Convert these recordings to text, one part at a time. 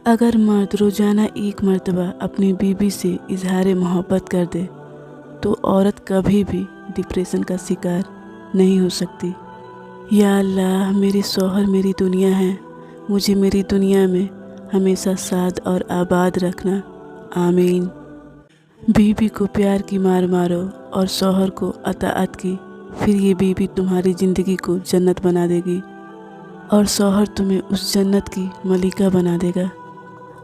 अगर मर्द रोज़ाना एक मर्तबा अपनी बीवी से इजहार मोहब्बत कर दे तो औरत कभी भी डिप्रेशन का शिकार नहीं हो सकती। या अल्लाह, मेरे शौहर मेरी दुनिया है, मुझे मेरी दुनिया में हमेशा साद और आबाद रखना, आमीन। बीवी को प्यार की मार मारो और शौहर को अताअत की, फिर ये बीवी तुम्हारी ज़िंदगी को जन्नत बना देगी और शौहर तुम्हें उस जन्नत की मलिका बना देगा।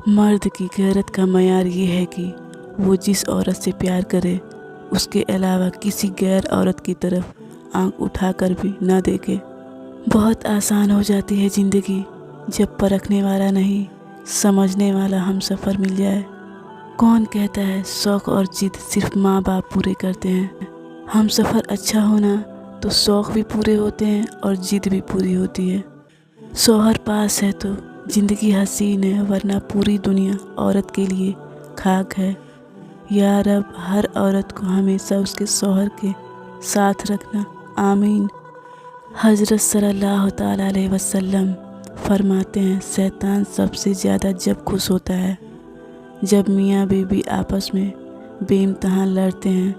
मर्द की गैरत का मयार ये है कि वो जिस औरत से प्यार करे उसके अलावा किसी गैर औरत की तरफ आंख उठाकर भी ना देखे। बहुत आसान हो जाती है ज़िंदगी जब परखने वाला नहीं, समझने वाला हमसफ़र मिल जाए। कौन कहता है शौक़ और जिद सिर्फ माँ बाप पूरे करते हैं? हमसफ़र अच्छा होना तो शौक़ भी पूरे होते हैं और जिद भी पूरी होती है। शौहर पास है तो ज़िंदगी हसीन है, वरना पूरी दुनिया औरत के लिए खाक है। या रब, हर औरत को हमेशा उसके शौहर के साथ रखना, आमीन। हज़रत सल्लल्लाहु तआला अलैहि वसल्लम फरमाते हैं, शैतान सबसे ज़्यादा जब खुश होता है जब मियाँ बीवी आपस में बेइंतहा लड़ते हैं।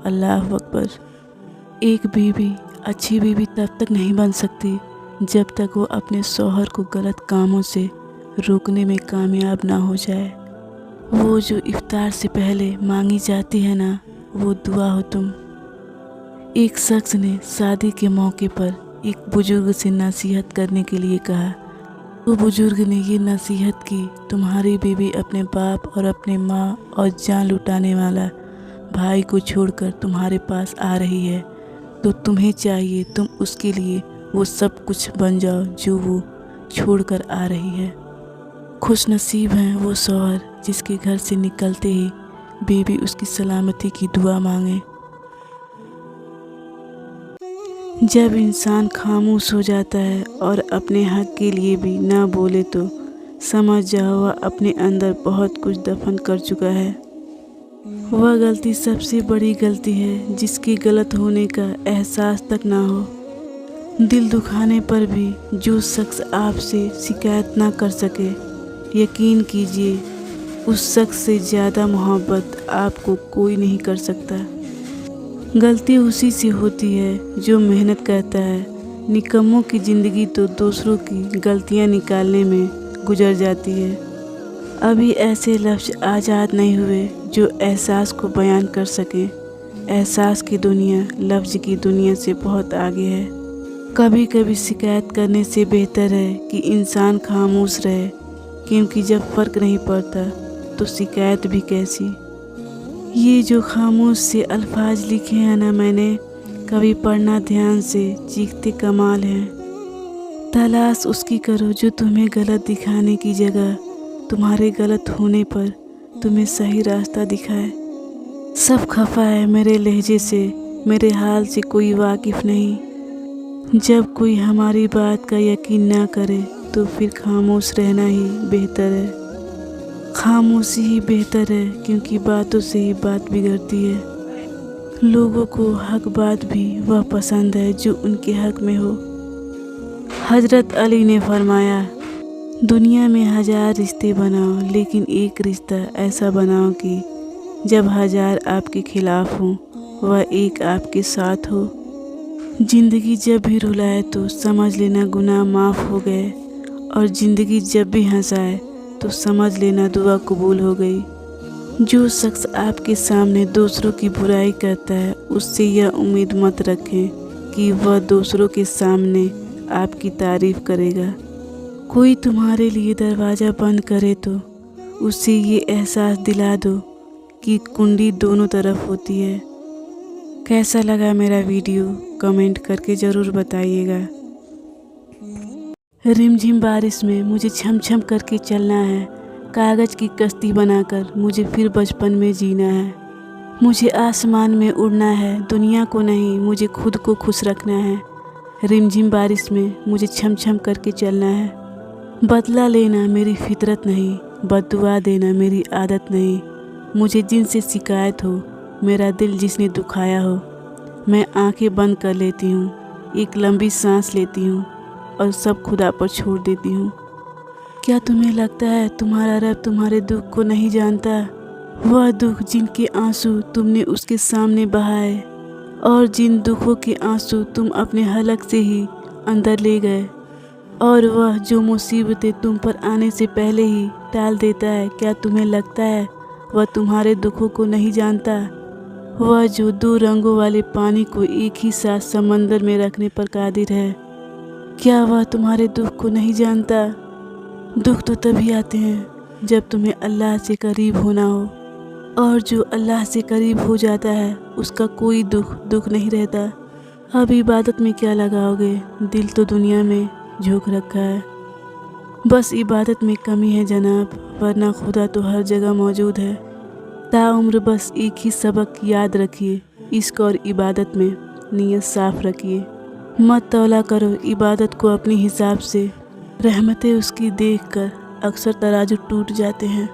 अल्लाह अकबर। एक बीवी अच्छी बीवी तब तक नहीं बन सकती जब तक वो अपने शौहर को गलत कामों से रोकने में कामयाब ना हो जाए। वो जो इफ्तार से पहले मांगी जाती है ना, वो दुआ हो तुम। एक शख्स ने शादी के मौके पर एक बुजुर्ग से नसीहत करने के लिए कहा। वो बुजुर्ग ने ये नसीहत की, तुम्हारी बीवी अपने बाप और अपने माँ और जान लुटाने वाला भाई को छोड़कर तुम्हारे पास आ रही है, तो तुम्हें चाहिए तुम उसके लिए वो सब कुछ बन जाओ जो वो छोड़कर आ रही है। खुश नसीब हैं वो शौहर जिसके घर से निकलते ही बीवी उसकी सलामती की दुआ मांगे। जब इंसान खामोश हो जाता है और अपने हक के लिए भी ना बोले तो समझ जाओ वह अपने अंदर बहुत कुछ दफन कर चुका है। वह गलती सबसे बड़ी गलती है जिसकी गलत होने का एहसास तक ना हो। दिल दुखाने पर भी जो शख्स आपसे शिकायत ना कर सके, यकीन कीजिए उस शख्स से ज़्यादा मोहब्बत आपको कोई नहीं कर सकता। गलती उसी से होती है जो मेहनत करता है। निकम्मों की ज़िंदगी तो दूसरों की गलतियां निकालने में गुजर जाती है। अभी ऐसे लफ्ज़ आज़ाद नहीं हुए जो एहसास को बयान कर सकें। एहसास की दुनिया लफ्ज़ की दुनिया से बहुत आगे है। कभी कभी शिकायत करने से बेहतर है कि इंसान खामोश रहे, क्योंकि जब फ़र्क नहीं पड़ता तो शिकायत भी कैसी। ये जो खामोश से अल्फाज लिखे हैं ना मैंने, कभी पढ़ना ध्यान से, चीखते कमाल हैं। तलाश उसकी करो जो तुम्हें गलत दिखाने की जगह तुम्हारे गलत होने पर तुम्हें सही रास्ता दिखाए। सब खफा है मेरे लहजे से, मेरे हाल से कोई वाकिफ़ नहीं। जब कोई हमारी बात का यकीन ना करे तो फिर खामोश रहना ही बेहतर है। खामोशी ही बेहतर है, क्योंकि बातों से ही बात बिगड़ती है। लोगों को हक बात भी वह पसंद है जो उनके हक में हो। हज़रत अली ने फरमाया, दुनिया में 1000 रिश्ते बनाओ, लेकिन एक रिश्ता ऐसा बनाओ कि जब 1000 आपके खिलाफ हों वह एक आपके साथ हो। ज़िंदगी जब भी रुलाए तो समझ लेना गुनाह माफ़ हो गए, और ज़िंदगी जब भी हंसाए तो समझ लेना दुआ कबूल हो गई। जो शख्स आपके सामने दूसरों की बुराई करता है उससे यह उम्मीद मत रखें कि वह दूसरों के सामने आपकी तारीफ़ करेगा। कोई तुम्हारे लिए दरवाज़ा बंद करे तो उससे ये एहसास दिला दो कि कुंडी दोनों तरफ होती है। कैसा लगा मेरा वीडियो कमेंट करके ज़रूर बताइएगा। रिमझिम बारिश में मुझे छम छम करके चलना है, कागज़ की कश्ती बनाकर मुझे फिर बचपन में जीना है। मुझे आसमान में उड़ना है, दुनिया को नहीं मुझे खुद को खुश रखना है। रिमझिम बारिश में मुझे छम छम करके चलना है। बदला लेना मेरी फितरत नहीं, बद्दुआ देना मेरी आदत नहीं। मुझे जिनसे शिकायत हो, मेरा दिल जिसने दुखाया हो, मैं आंखें बंद कर लेती हूँ, एक लंबी सांस लेती हूँ और सब खुदा पर छोड़ देती हूँ। क्या तुम्हें लगता है तुम्हारा रब तुम्हारे दुख को नहीं जानता? वह दुख जिनके आंसू तुमने उसके सामने बहाए और जिन दुखों के आंसू तुम अपने हलक से ही अंदर ले गए, और वह जो मुसीबतें तुम पर आने से पहले ही टाल देता है, क्या तुम्हें लगता है वह तुम्हारे दुखों को नहीं जानता? वह जो 2 रंगों वाले पानी को एक ही साथ समंदर में रखने पर कादिर है, क्या वह तुम्हारे दुख को नहीं जानता? दुख तो तभी आते हैं जब तुम्हें अल्लाह से करीब होना हो, और जो अल्लाह से करीब हो जाता है उसका कोई दुख नहीं रहता। अब इबादत में क्या लगाओगे? दिल तो दुनिया में झोंक रखा है। बस इबादत में कमी है जनाब, वरना खुदा तो हर जगह मौजूद है। ताउम्र बस एक ही सबक याद रखिए, इश्क और इबादत में नीयत साफ रखिए। मत तौला करो इबादत को अपने हिसाब से, रहमतें उसकी देखकर अक्सर तराजू टूट जाते हैं।